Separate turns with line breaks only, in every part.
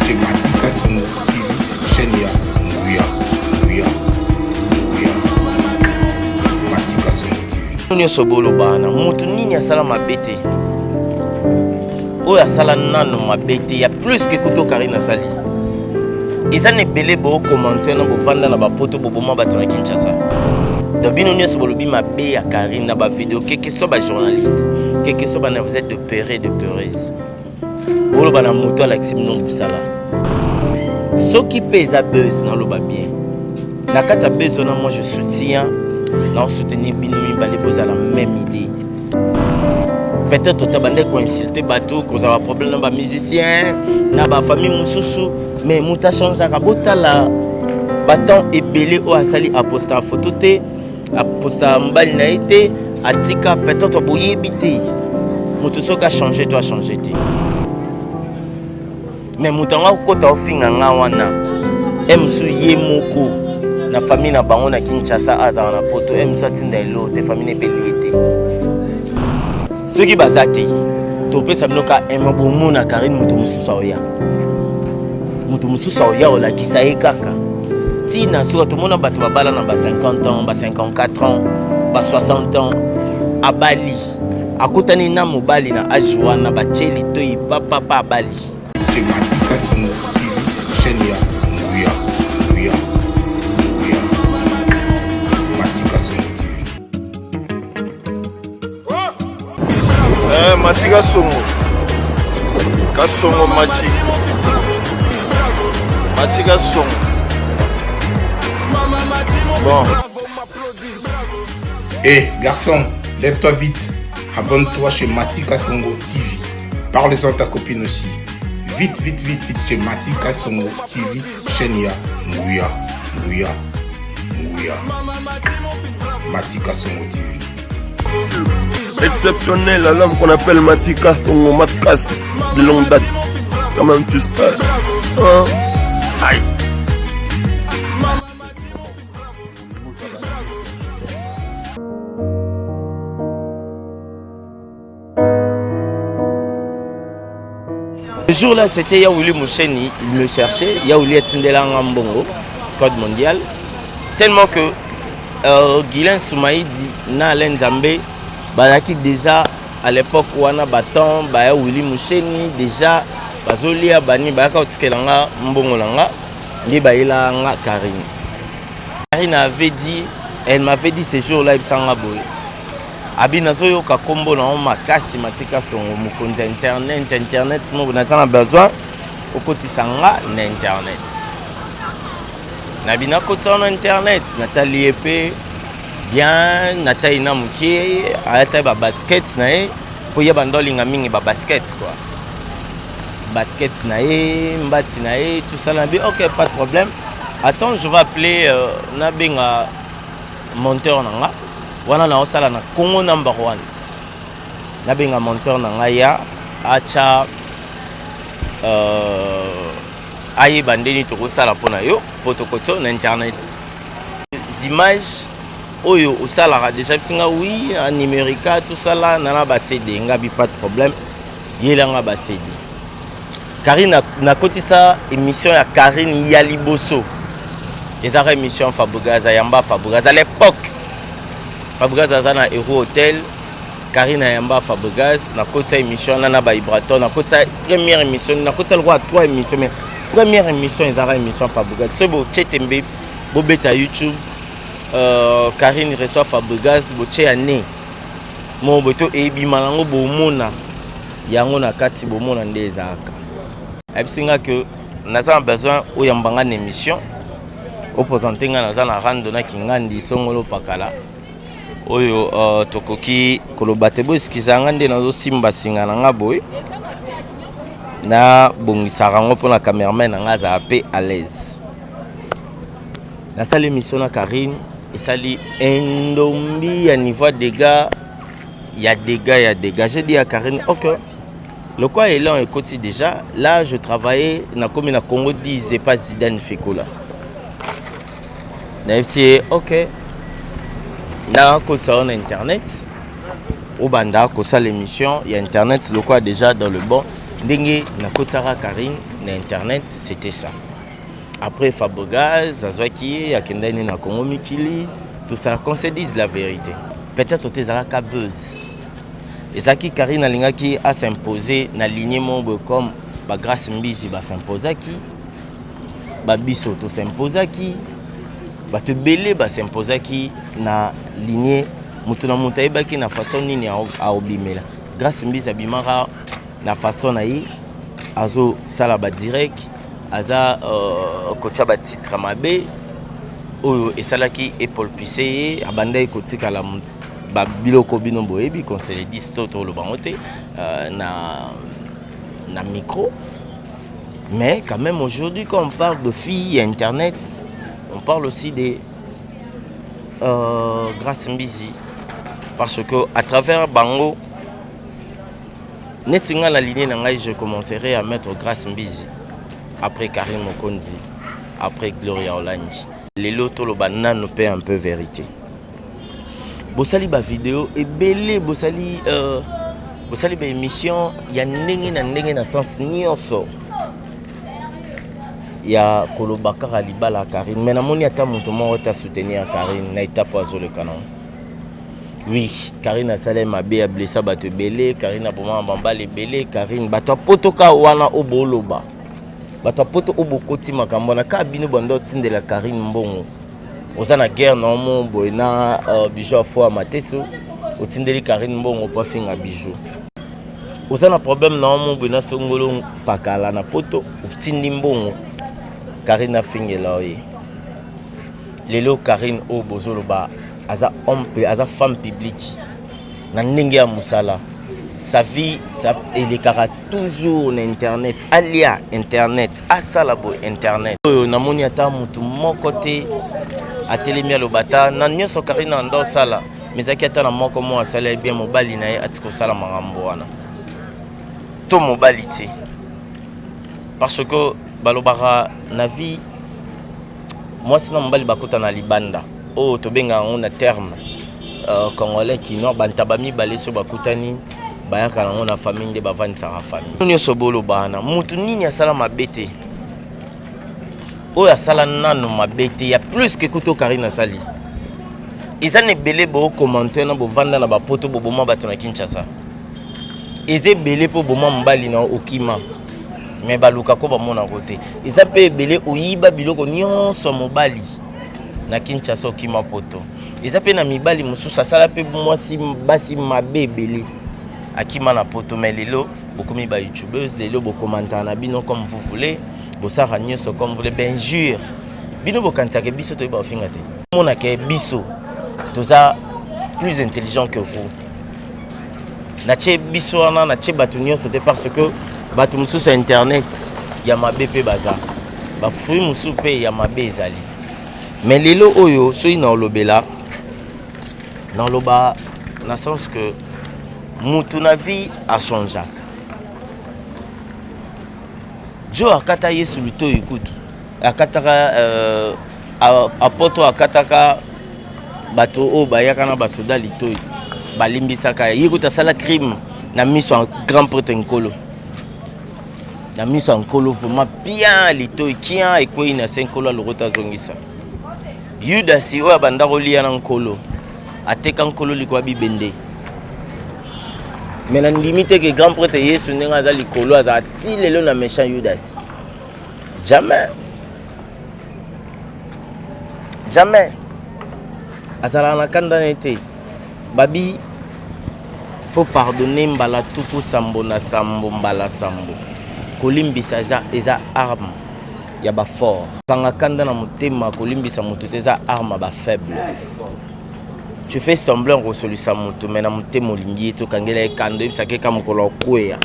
C'est Matika Songo TV, chaîne ya Nguya. Matika Songo TV.
Nous sommes bana mutu nini asala mabete. Oya sala nano mabete ya plus que kuto Karine asali. Ils ont belé beau commentaire na bovanda na ba poto boboma bato na Kinshasa. Dabino nyoso bolobi mabe ya Karine na ba vidéo que soit ba journaliste, que soit ba vous êtes de peurer de peureuse. Bolo bana moto ala kisimnon busala. Soki pesa buzz na loba bien. Na kata besoin moi je soutiens na soutenir binomi balé boza la même idée. Peut-être tu as insulté bateau cause un problème dans ba musicien, na ba famille mususu, mais muta change à bota la bâton et belé au asali aposta photo te aposta mbali na été atika peut-être boye bité. Mutu soka changer toi changer te. Mais mutanga kota ofinga nga wana. Emsu ye moko na famille na bango na Kinshasa aza na poto emsu atinda elo te famille belité. Ceux qui bazati, tu peux savoir que un bon mot na Karine mutumu saoya. Mutumu saoya ola kisaye kaka. Tina so tout monde batu babala na ba 50 ans, ba 54 ans, ba 60 ans à Bali. Akutani na mobali na ajwa na ba cheli toyi papa pa Bali.
C'est Matika Songo TV, chaîne ya Nguya. Matika Songo TV.
Matika Songo Kasongo Matika Songo. Bon.
Eh garçon, lève-toi vite. Abonne-toi chez Matika Songo TV. Parle-en à ta copine aussi. Vite chez Matika Songo TV, chaîne ya Nguya. Matika Songo TV.
Exceptionnel, l'homme qu'on appelle Matika Songo Matkas de longue date. Quand même tu sais. Hein? Aïe.
Ce jour-là, c'était Yaouli Moucheni, il me cherchait, Yaouli Etindela Ngambongo, code mondial. Tellement que Guilain Soumaïdi, na Alain Zambé, Balaki déjà à l'époque où on a bâton, Yaouli Moucheni, déjà, Bazolia Bani, Baka Otskelanga, Mbongo Langa, Libaïla Nga Karine. Karine avait dit, elle m'avait dit ce jour-là, il s'en a boulé. Abinazo yoka kombo na makasi Matika Songo mukonzi internet mo nazana besoin okotisanga na internet. Na bina kotsa na internet Nathalie EP bien Nataina mukie ayata ba basket na e po ya bandolinga mingi ba basket quoi. Basket na e mbati na e tout ça na bi OK pas de problème. Attends, je vais appeler Nabenga monteur nanga. Wana na osala na Congo number 1. Nabenga monteur na ngaya acha ayi bandeni to kosala pona yo potokoto na internet. Images oyo osala déjà pinga oui en numérique tout ça là na ba CD ngabi pas de problème. Yelanga ba CD. Karine na kotisa émission ya Karine ya liboso. Ezara émission Fabugaza Yamba Fabugaza à l'époque. Fabregas Azana Hero Hotel, Karine Yamba Fabregas, na kota émission na ba Ibraton, na kota première émission, na kota le roi 3 émissions mais première émission ezara émission Fabregas. Ce beau chetembe bobeta YouTube Karine reçoit Fabregas boche ane. Mo boto ebi malango bo mona yango na kati bo mona ndezaka. Ebisinga que naza besoin o yambanga na émission. Au présenter nga naza na rando na kingandi songolo pakala. Oyo tokoki kolobate bo skizanga nde nazo simba singa na nga boy na bongisaka ngo pona cameraman na nga za pe à l'aise. Na sali émission na Karine et sali endombi à niveau dégâts ya dégâts. J'ai dit à Karine OK. Le quoi est là écoute déjà là je travaillais na comme na Congo disait pas Zidane Fekola. Na FC OK. Na côté sur internet au banda ko ça l'émission il y a internet le quoi déjà dans le bon ndenge na côté Karine na internet, c'était ça. Après Fabregas, Azwaki, Akendani na Congo Mikili, tout ça, qu'on se dise la vérité. Peut-être que tu as la buzz. Et ça qui Karine Alingaki a s'imposé na lignée membre comme Grâce Mbizi va s'imposer qui, Biso to s'imposer qui, te belé va s'imposer qui na lignée mutuna mutaïba qui na façon nini a obimela. Grâce Mbizi abimara na façon naï, azo salaba direct, aza kocha ba titre mabe, oyo esalaki Paul Pissé abanda ekotika la biloko bino boyebi qu'on se le dise tout le bangote na micro. Mais quand même aujourd'hui quand on parle de filles et internet, on parle aussi de Grâce Mbizi, parce que à travers bango netinga la lignée nangai, je commencerai à mettre Grâce Mbizi après Karim Mokondi, après Gloria Olangi. Les lotos le banane nous paie un peu vérité. Bosali ba vidéo et belé bosali ba émission ya ndenge na sens nyonso ya kolobaka libala Karine, mais namoni ata mutu moko ta soutenir Karine na étape azo le canon. Oui, Karine a salé mabe a blessa bato belé, Karine a boma bambale belé, Karine bato potoka wana oboloba, bato poto obokoti makambo na ka bino bando tindela Karine mbongo. Oza na guerre na mombo na bijou afo mateso otindeli Karine mbongo pa finga bijou. Oza na problème na mombo na songolo pakala na poto otindi mbongo Karine afingela oye. Lelo Karine o bozolo ba aza homme aza femme publique na ndenge ya musala. Sa vie ça elekara toujours na internet, alia internet, asalabo internet. Oyo namoni ata mutu moko te atelemi lobata na nyonso Karine ndo sala mais akata na moko mo asala bien mobali na ye atiko sala marambo wana to mobali te, parce que balobara na vie moi sina mobali bakota na libanda o to benga on a terme congolais qui no bantabami baleso bakutani bayaka na na famille de bavantsa ra famille nyonso bolo bana mutu nini asala mabete oya sala nano mabete ya plus que kuto Karine sali. Ils ont belé bo commenter na bo vanda na ba poto bo boma bato na Kinshasa. Ils ont belé po boma mbali na okima. Mais baluka ko ba mona côté. Ils ont pe belé oyiba biloko nyonso mobali na Kinshasa okima poto. Ils ont pe na mibali mususa sala pe mwasi basi mabe belé akima na poto mais lelo beaucoup mi ba youtubeuse lelo bo commenter na bino comme vous voulez. Bosara nyonso comme vous voulez, bien jure. Bino bokantake biso to ba ofingate. Mona ke biso toza plus intelligent que vous. Na che biso wana na che batu nyonso te parce que batu musu sur internet ya mabe pe baza. Ba fruit musu pe ya mabe ezali. Mais lelo oyo so ina olobela dans loba na sens que mutu na vie a changé. Jo akata yesu lito ikutu akataka apoto akataka bato o bayaka na basoda lito balimbisaka yikuta sala crime na miso en grand prêtre nkolo na miso nkolo vraiment bien lito kia ekoi na senkolo alorota zongisa Judas o banda kolia na nkolo ateka nkolo likwa bibende. Mais la limite que grand prêtre Yesu n'enga za likolo aza ti lelo na méchant Judas. Jamais. Jamais. Azala na kanda nete. Babi faut pardonner mbala tuku sambo na sambo mbala sambo. Kolimbisa eza arme ya ba fort. Kanga kanda na mutema kolimbisa mutu eza arme ba faible. Tu fais semblant que celui ça monte mais na monte molingi to kangela kando ça ke kam ko lokwea.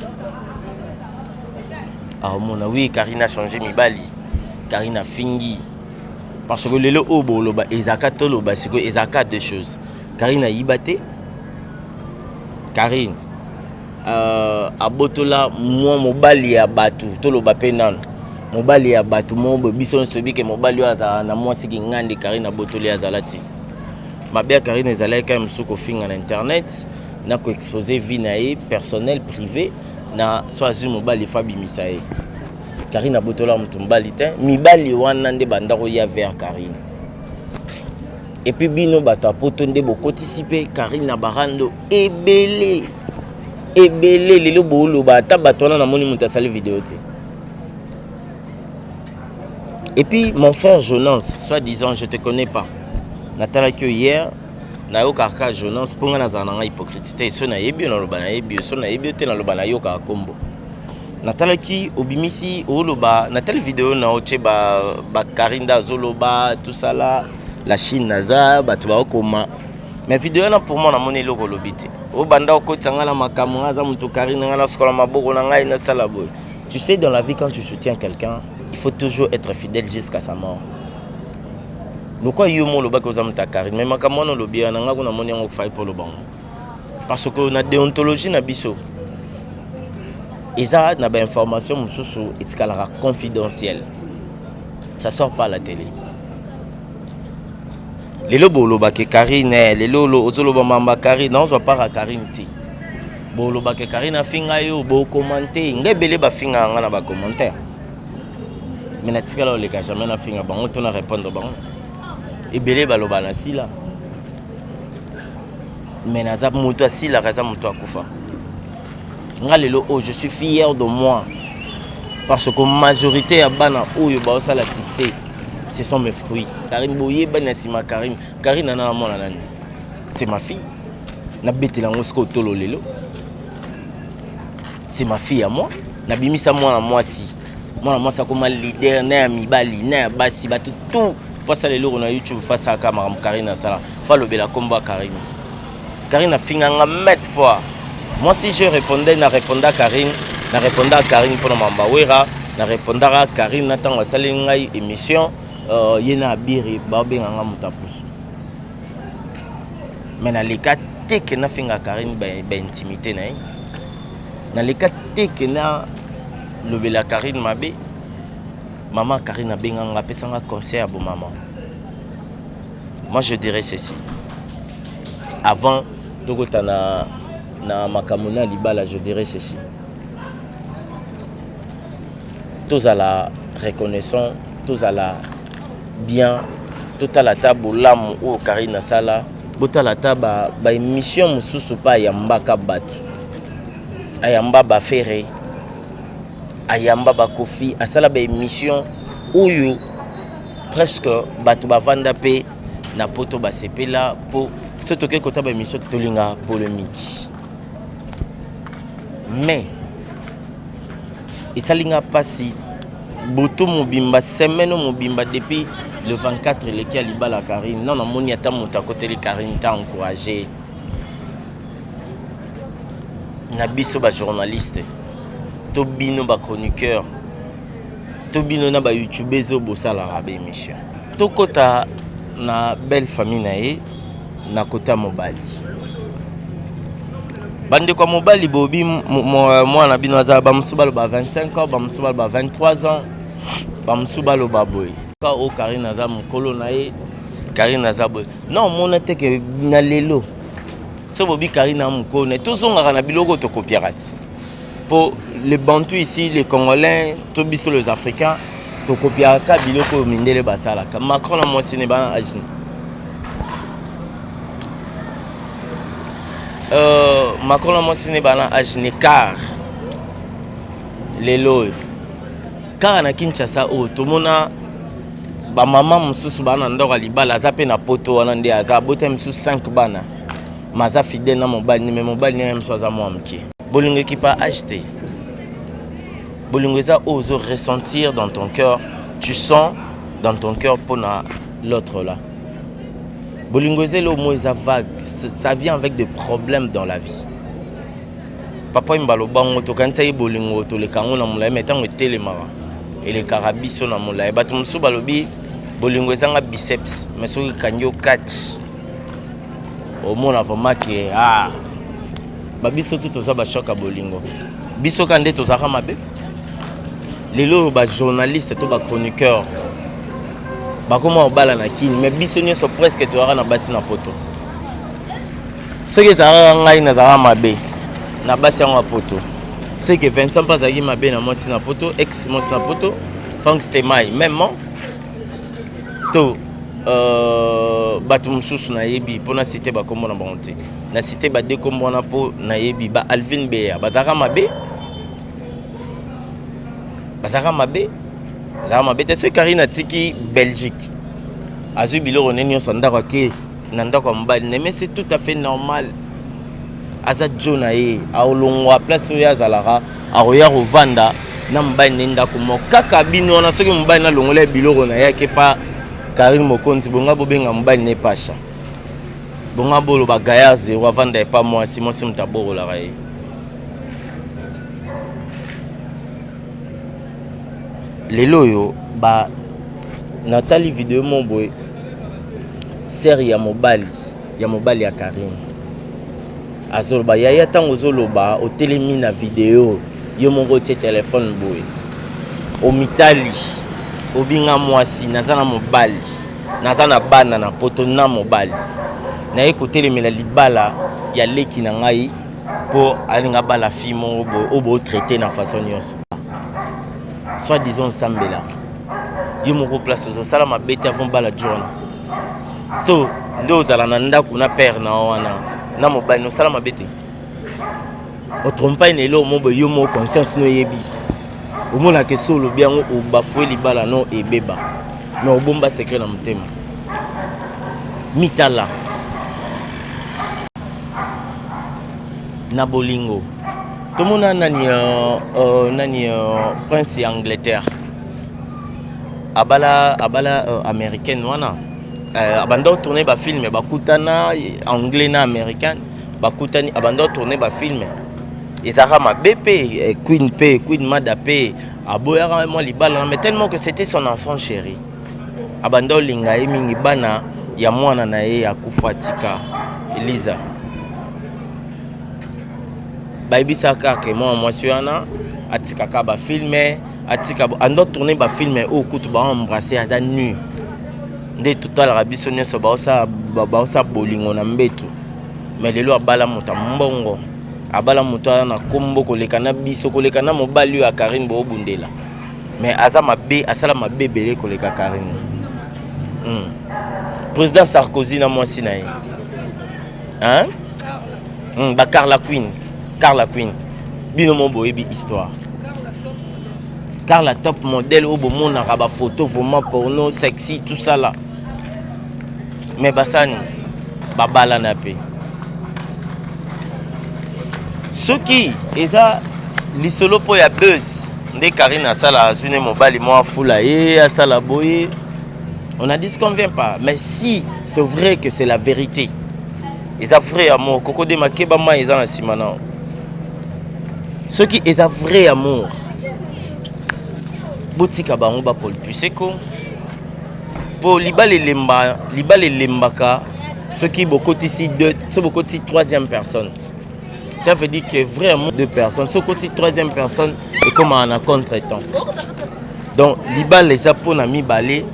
Ah mon oui Karine a changé mibali. Karine a fingi parce que lelo obolo ba ezaka tolo ba siko ezaka deux choses. Karine a yibate. Karine abotola moi mobali ya batu tolo ba penan. Mobali ya batu mo biso nsobi ke mobali aza na moi siki ngandi Karine abotoli azalati. Ma belle Karine ezalaki quand même soko finga na internet na ko exposer vie na personnel privé na so azu mobali fa bimisa ye Karine a botola mutumbali te mibali wana nde bandako ya vers Karine. Et puis bino bato poto nde bokotisipe Karine na barando ebele lelo bolo bata bato wana na moni muta sali vidéo te. Et puis mon frère Jonas, soi-disant je te connais pas. Natala que hier na yo kaka Jonas ponga na zananga hypocrite so na yebi na loba na yebi so na yebi te na loba na yo ka kombo. Natala ki obimisi oloba na telle vidéo na oche ba Karinda zoloba tout ça là la Chine naza ba tu ba okoma. Mais vidéo na pour moi na moni loko lobité. O banda okotanga na makamu aza mutu Karina na skola maboko na ngai na sala boy. Tu sais dans la vie quand tu soutiens quelqu'un, il faut toujours être fidèle jusqu'à sa mort. Pourquoi yomo loba ko zamuta Karine mais makamu na lobia na ngako na moni ngo fai pour le bango. Parce que na déontologie na biso. Isa na ba information mususu etikalara confidentielle. Ça sort pas à la télé. Lelo boloba ke Karine, lelo ozoloba mamba Karine, non zo para Karine ti. Boloba ke Karine finga yo bo commenter, ngebele ba finga nga na ba commentaire. Mais na tikala ole ka jamais na finga bango to na répondre bango. Ebele baloba na sila. Mais na za mutu asila kaza mutu akufa. Nga lelo oh je suis fier de moi parce que majorité ya bana oyo ba osala succès. Ce sont mes fruits. Karine Boye Banasima Karine. Karine nana mona nani. C'est ma fille. Na beti la ngosko tolo lelo. C'est ma fille à moi. Na bimisa mwana mwasi. Mwana mwasa comme leader na mibali na basi batu tout. Parce que lelo na YouTube face à camera Karine sala. Fa lobela combat Karine. Karine a finga nga met fois. Moi si je répondais na répondais à Karine, na répondais à Karine pour mamba wera, na répondais à Karine na tanga sala ngai émission. Yena biri babenga nga mutapus. Mais na leka teke na finga Karine ba intimité na. Na leka teke na lobela Karine mabe. Maman Karine benga nga pesa nga conseil à bon maman. Moi je dirais ceci. Avant tokota na makamona libala je dirais ceci. Tous à la reconnaissance, tous à la bien total la table l'âme ou Karine sala botal la table ba émission mususu pa yamba ka batu ayamba ba ferré ayamba ba kofi asala ba émission oyo presque batu ba vanda pe na poto ba sepela po surtout que kota ba émission tolinga polémique mais isalinga pasi boto mobimba semaine mobimba depuis le 24 lequel libala Karine non moni ata muta côté les Karine t'a encouragé na biso ba journaliste to bino ba chroniqueur to bino na ba youtubeuse bo sala rabe émission to kota na belle famille nae na kota mobali bande kwa mobali bobi mwana bino aza ba musubalo ba 25 ans ba musubalo ba 23 ans ba musubalo ba boy ka o Karine aza mukolo nae Karine aza boy non mona te ke na lelo so bobi Karine am mukolo to zonga na biloko to copiarati pour les Bantous ici les Congolais to biso les Africains to copiaka biloko mindele basala ka Macron na mo Sénégal agine Macron na mo Sénégal agine car lelo car na Kinshasa o to mona ba mama mususu bana ndoko libala za pe na poto wana nde aza bote mususu 5 bana maza fidèle na mobali mais mobali ne même soit à moi mki bolingo qui pas acheté bolingo za ozo ressentir dans ton cœur tu sens dans ton cœur pour l'autre là bolingo zelo mo za vague ça vient avec des problèmes dans la vie papa imbalo bango to kanisa bolingo to le kango na mula metango telemara et les carabiso na mula bato musu balobi bolingo ezanga biceps mais soki kanyo catch au mona vraiment que babiso tout toza ba choc bolingo biso kande toza mabe lelo ba journaliste to ba chroniqueur ba comment obala na kini mais biso nyoso presque to na basi na poto soki za ngai na za mabe na basi ya poto c'est que Vincent Pazagi m'a bien à moi sinapoto ex moi sinapoto Frank Stemai même moi to bato mususu na yebi pona cité ba kombo na bonté na cité ba de kombo na po na yebi ba Alvin Beya bazaka mabe te ce Karina tiki Belgique azu biloro nenyo sondako ke nanda kwa mbali mais c'est tout à fait normal aza jona ye aolongwa place ya zalara aroya rovanda na mbali nenda ko kaka bino na soki mbali na longola biloro na yake pa Karim Mokonzi bonga bobenga mbali ne pasha bonga bolo ba gaya zero avanda pas moi Simon Simtaboro la raye lelo yo ba natali vidéo mon boy série ya mobali ya Karim azoloba yaya tango zoloba o telemi na vidéo yo mongo tie téléphone boy o mitali obinga mwasi naza na mobali naza na bana na poto na mobali na ekotelemela libala ya leki na ngai po alinga bala fimo obo traité na façon nyonso soit disons sambela yo moko place zo sala mabete avant bala jona to ndo zala na ndako na père na wana na mobali no sala mabete o trompa ine lo mo yo mo conscience no yebi omona ke solo bien o bafoué libala no ebeba mais obomba secret na mutema mitala na bolingo tomona nani prince ya Angleterre abala américaine wana abanda tourner ba film bakutana anglais na américain bakutani abanda tourner ba film ezaka mabepe Queen Mada pe aboyaka moi libala mais tellement que c'était son enfant chéri abanda linga mingi bana ya mwana na ye ya kufatika Eliza baibisaka ke moi wana atika ka ba filmer atika ando tourner ba filmer au kutu ba embrasser aza nu nde total rabiso nyoso ba osa bolingo na mbetu mais lelo abala muta mbongo abala muta na kombo koleka na biso koleka na mobali ya Karine bo bundela mais aza mabe asala mabebele koleka Karine président Sarkozy na mwasi na ye ba Carla Queen bino mo boyebi histoire Carla top modèle au beau monde na ba photo vraiment porno sexy tout ça là mais basani babala na pe soki eza lisolo po ya buzz nde Karine asala azune mobali mo afula ye asala boye on a dit qu'on vient pas mais si c'est vrai que c'est la vérité eza vrai amour koko de makeba ma eza na simana soki eza vrai amour botika bango ba Paul Puseko po libale lembaka soki bokotisi deux so bokotisi troisième personne ça veut dire que vraiment deux personnes so bokotisi troisième personne et comme en a contretemps donc libale eza pona mibale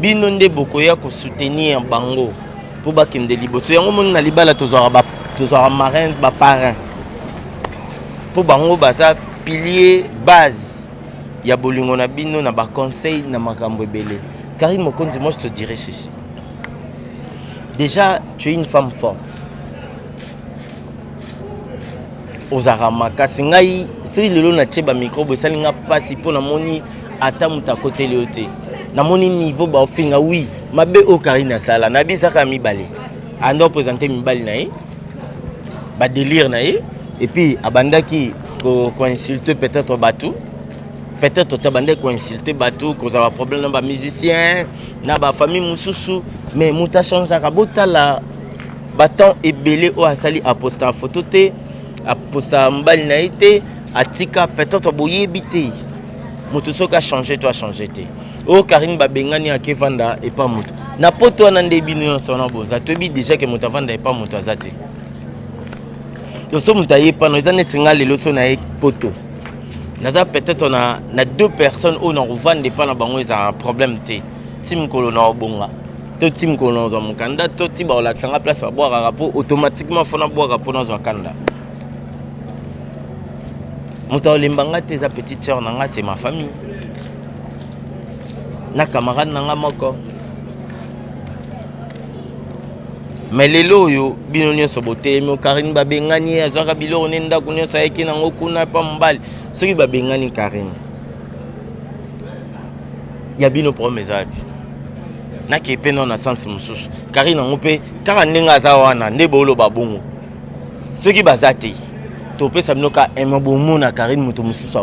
bino nde bokoya ko soutenir bango po bakende liboso yango moni na libala tozwara marin ba parrain po bango baza pilier base ya bolingo na bino na ba conseil na makambo ebele. Karine Mokonzi, moi je te dirais ceci. Déjà, tu es une femme forte. Ozarama kasi ngai si lelo na cheba microbe salinga pasi po na moni ata muta côté leote. Na moni niveau ba ofinga oui, mabe o Karine sala na bisaka mibale. Ando présenter mibale na ye. Ba délire na ye et puis abandaki ko insulter peut-être batou. Peut-être que tu as insulté bateau, que tu as un problème avec les musiciens, na ba famille mususu, mais muta change à bota la bâton et belé au asali aposta photo te, aposta mbali na été, atika peut-être boye bité. Mutuso ka changer toi changer te. Oh Karine babengani akevanda et pas mutu. Na poto na ndebino sona boza, to bi déjà que muta vanda et pas mutu azate. Donc so muta yepa no za netinga lelo so na poto. Naza peut-être on a deux personnes où on revend pas na bango ils ont un problème té tim kolo na obonga to tim kolo na mukanda to tiba ola tsanga place ba boire rapport automatiquement faut na boire rapport na kanda Moto lembanga tes petite sœur nanga c'est ma famille. Na camarade nanga moko. Mais lelo yo bino nyonso bote mo Karine babengani azwaka biloko nenda kunyo sayeki nango kuna pa mbali soki babengani Karine ya bino promesa api na kepe non na sens mususu Karine nango pe kaka ndenga za wana nde bolo babongo soki bazate to pesa binoka emabomo na Karine mutu mususu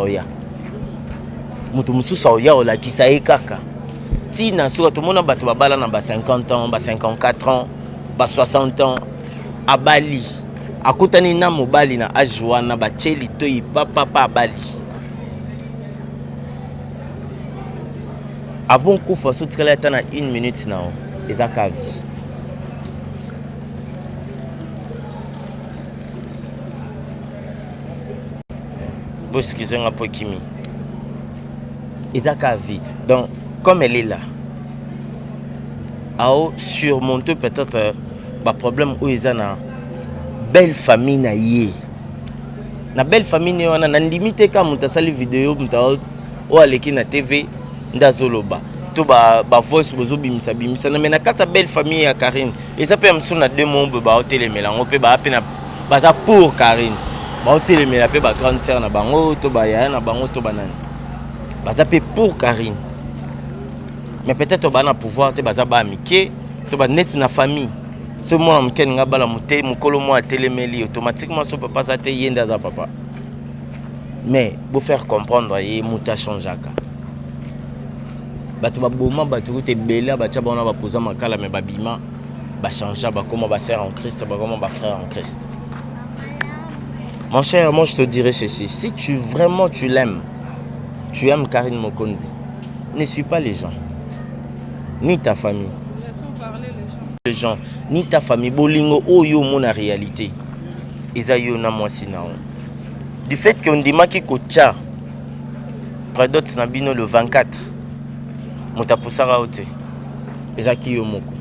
oya ola kisaye kaka tina soka to mona bato babala na ba 50 ans ba 54 ans ba 60 ans à Bali akutani na mobali na ajwana ba cheli toyi papa à Bali avant kufa so tikala tana 1 minute na ezaka vie boskizenga po kimi ezaka vie donc comme elle est là à surmonter peut-être ba problème où ils ont belle famille na yé na belle famille wana na limite ka mutasali vidéo muta o aleki na TV ndazoloba to ba voice bozo bimisa na mena kata belle famille ya Karine et ça peut msuna deux mots ba hôtel melango pe ba pe na baza pour Karine ba hôtel mela pe ba grande sœur na bango to ba ya na bango to banani baza pe pour Karine mais peut-être ba na pouvoir te baza ba amitié to ba net na famille. Ce moi mken nga bala muté mukolo mo telemeli automatiquement so papa ça te yenda za papa mais pour faire comprendre et muta changeaka batu ba boma batu te bela bacha bana ba posa makala mais babima ba changer ba comment ba sœur en Christ ba comment ba frère en Christ. Mon cher, moi je te dirais ceci, si tu vraiment tu l'aimes, tu aimes Karine Mokondi, ne suis pas les gens ni ta famille. Les gens, ni ta famille, bolingo oyo mona réalité. Isayo na mwasi na on. Du fait qu'on dit maki kocha, prédot nabino le 24, mota pusara ote. Ezaki yo moko.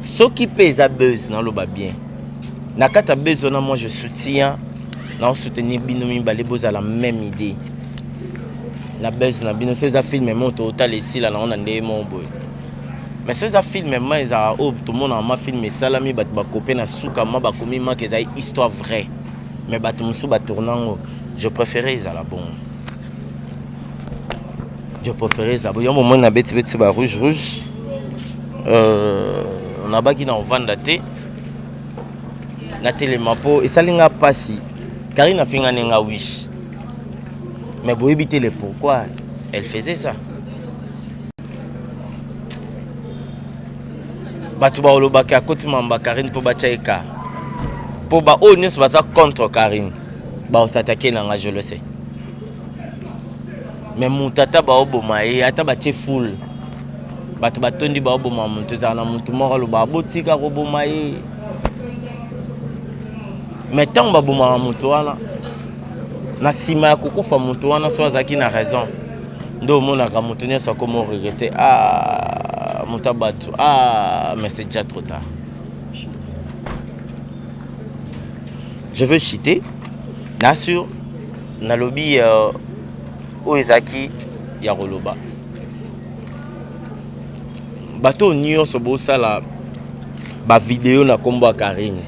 Ce qui pèse à buzz dans le bas bien. Nakata besoin moi je soutiens, na soutenir bino mi balebo za la même idée. La buzz na bino ces films mon total ici là on a ndé mon boy. Mais ces films même ils a tout le monde en ma film salami bat ba copé na suka ma ba komi ma que ça histoire vraie. Mais bat musu ba tournant je préférais ça là bon. Je préférais ça. Bon moment na beti ba rouge on a baki na vendre té na télémapo et ça linga passi. Karine a finga nenga wish. Mais pour éviter le pourquoi elle faisait ça. Batu ba olobaka koti mamba Karine po bachaika. Po ba o nyos baza contre Karine. Ba o s'attaquer nanga je le sais. Mais mon tata ba oboma e ata ba che full. Batu batondi ba oboma muntu za na muntu moko lo ba botika roboma e. Mais tant ba boma muntu wana na sima ya kokufa muntu wana so azaki na raison. Ndo mona ka muntu nyos akomo regretter Montabatu. Mais c'est déjà trop tard. Je veux citer, bien sûr, dans le lobby Oezaki Yaroloba. Bateau Nyon se bossa la vidéo na combo Karine.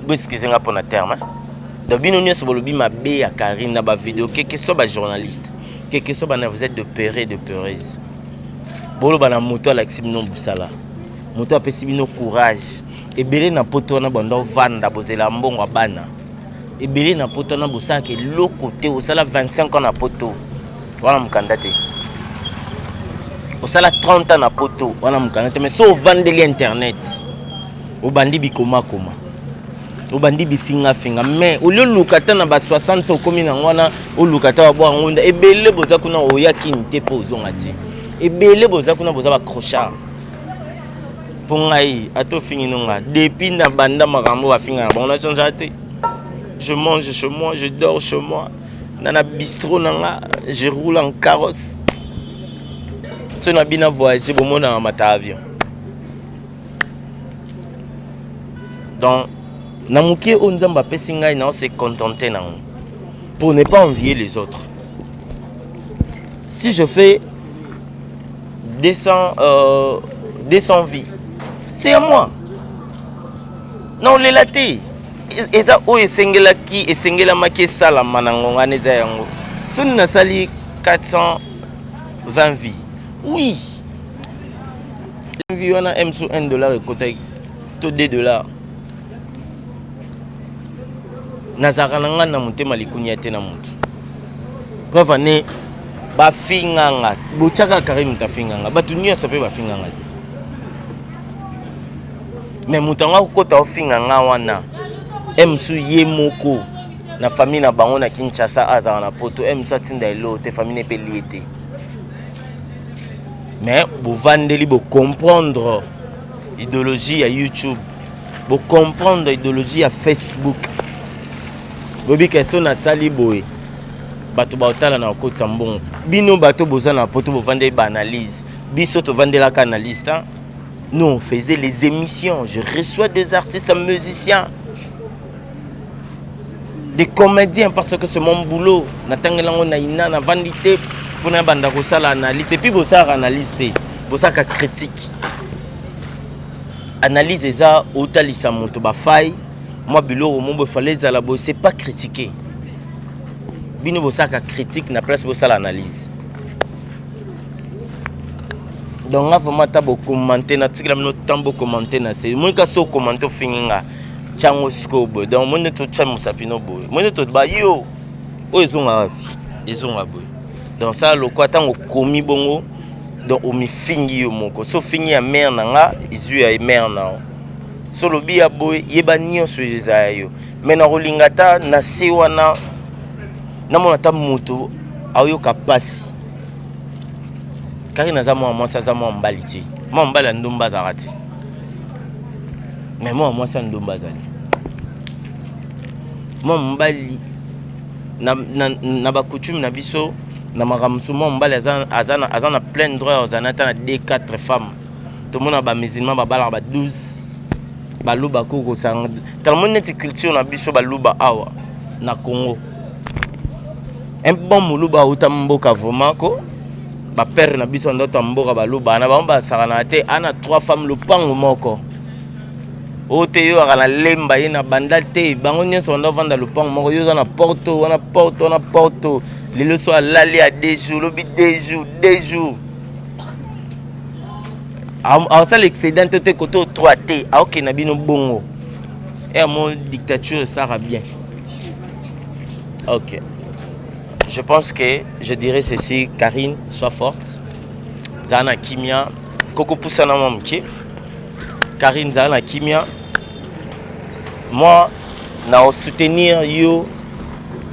Excusez-moi pour le terme. Donc, bien Nyon se lobby ma bé à Karine na ba vidéo. Quelque soit ba journaliste, quelque soit vous êtes de peureux de peureuse. Bolo bana moto ala kisibino busala moto apesi bino courage ebele na poto na bando vanda bozela mbongo bana ebele na poto na bosaka lo côté osala 25 ans na poto wana mukanda te osala 30 ans na poto wana mukanda te mais so vandeli internet obandi bikoma obandi bifinga finga mais olio lukata na ba 60 okomi na wana olukata wa bwa ngonda ebele boza kuna oyaki nte po ozonga te ebele boza kuna boza ba crochat pongai ato fini nonga depuis na banda makambo ba finga bon na changé te je mange chez moi je dors chez moi nana bistrot nanga je roule en carrosse so na bina voyager bo mona mata avion donc na mukie o nzamba pesi ngai na se contenter nango pour ne pas envier les autres. Si je fais 200 vies, c'est à moi. Non, les latés. Et ça, où est Sengela qui est Sengela Maké Salam Manangonga Nezayango. Si nous avons sali 420 vies, oui. Une vie, on a M sur $1 et côté, tout $2. Nazarananga na monte malikunya te na mutu. Preuve ne ba finganga, bochaka Karim ta finganga, batu nyonso pe ba finganga. Mais mutanga kokota ofinganga wana. Emsu ye moko na famille na bango na Kinshasa aza na poto emsu atinda elo te famille pe liete. Mais vous vendez pour comprendre l'idéologie à YouTube, pour comprendre l'idéologie à Facebook. Gobi question na sali boy. Bato baotala na kota mbongo. Bino bato boza na poto bo vendre ba analyse. Biso to vendre la canaliste. Nous on faisait les émissions, je reçois des artistes, musiciens, des comédiens parce que c'est mon boulot. Natangelango na ina na vandité pour na banda ko sala analyse et puis bo sa analyse, bo sa ka critique. Analyse ça otalisa moto ba faille. Moi bilo mon bo fallait za la bo c'est pas critiquer. Bino bo sa ka critique na place bo sala analyse. Donc on va vraiment commenter na tigla no tambo commenter na c'est moi ka so commenter fininga chango skobo donc moi to chamo sapino boy moi to ba yo o ezonga boy donc ça le quoi tango komi bongo donc o mi fingi yo moko so fingi ya mère nanga izu ya mère na so lobi ya boy yeba nyonso ezayo mais na rolingata na se wana na mona ta moto ayo kapasi. Car il n'a pas moi ça ça moi mbaliti moi mbala ndomba zarati mais moi ça ndomba zali moi mbali na ba coutume na biso na makamso moi mbala azana plein droit azana na des 4 femmes tout le monde ba musulman ba bala ba 12 ba luba koko sang tellement net culture na biso ba luba awa na Congo un bon muluba utamboka vraiment ko ba père na biso ndo tamboka ba luba na ba sakana te ana 3 femmes le pango moko o te yo akala lemba ina banda te bango nyonso ndo vanda le pango moko yo na porto le leso alali a 2 jours lobi 2 jours a ça l'excédent te koto 3 te a ok na bino bongo et mon dictature ça va bien. OK. Je pense que je dirais ceci, Karine, sois forte. Zana Kimia, Koko Poussana Mamki. Karine Zana Kimia. Moi, na soutenir yo,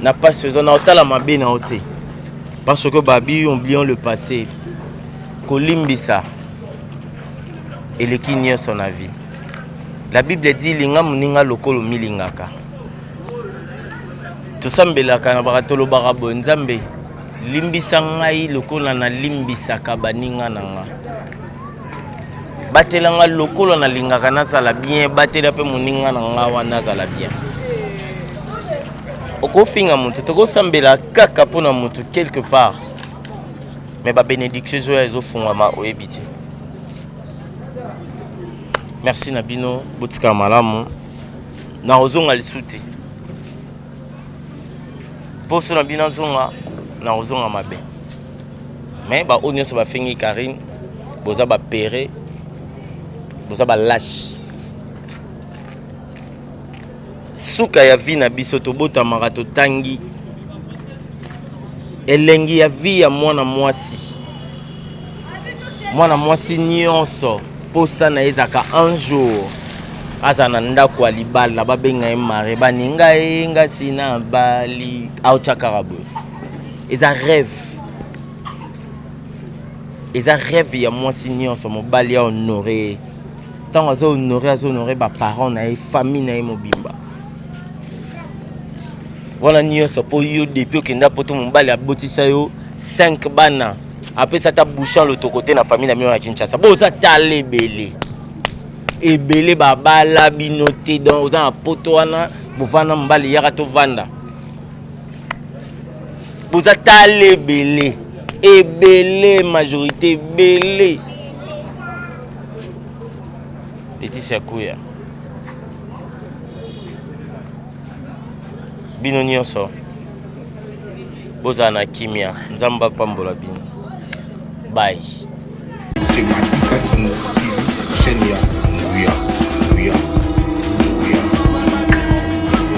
na pas saison na otala mabe na oté. Parce que babi oublions le passé. Kolimbisa. Et le kinyo son avis. La Bible dit linga muninga lokolo milingaka. Tosambelaka na baratolo barabo nzambe limbisa ngai lokola na limbisa kabaninga nanga batelanga lokola na lingaka na sala bien batela pe muninga nanga wana sala bien okofinga mutu tokosambela kaka pona mutu quelque part mais ba bénédiction zo ezo fungama oyebiti. Merci Nabino botika malamu na ozonga lisuti. Pour cela, bien na ozonga mabe. Mais ba onyo so ba fingi Karine, boza ba péré, boza ba lâche. Suka ya vie na biso to bota marato tangi. Elengi ya vie ya mwana mwasi. Mwana mwasi nyonso posa na ezaka un jour. Azana ndako alibala babenga mare baninga enga sina bali au chakarabo. Eza rêve ya moi signon so mobali ya honorer tant azo honorer ba parents na famille na mobimba voilà nyonso po yo depuis kenda poto mobali abotisa yo 5 bana après ça ta bouchant l'autre côté na famille na mio na Kinshasa bo ça talebele ebele babala binoté donc oza na poto wana bovanda mbali yaka to vanda Vous êtes belé. Et belé, majorité belé. Laetitia Kouya. Bino nyonso. Bozana kimia. Nzamba pambola bino. Bye.
C'est Matika Songo TV, chaîne ya Nguya.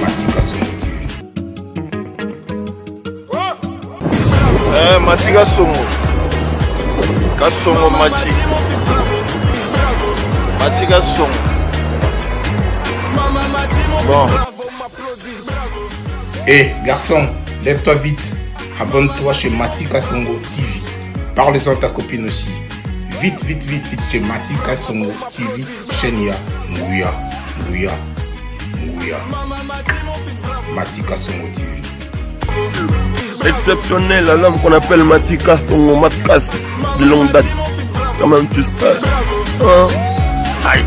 Matika Songo TV.
Matika Songo. Kasongo Matika Songo. Bon.
Garçon, lève-toi vite. Abonne-toi chez Matika Songo TV. Parle-en à ta copine aussi. Vite chez Matika Songo TV, chaîne ya Nguya. Matika Songo TV.
Exceptionnel, la lame qu'on appelle Matika Songo Matkas de longue date. Comment tu sais? Aïe.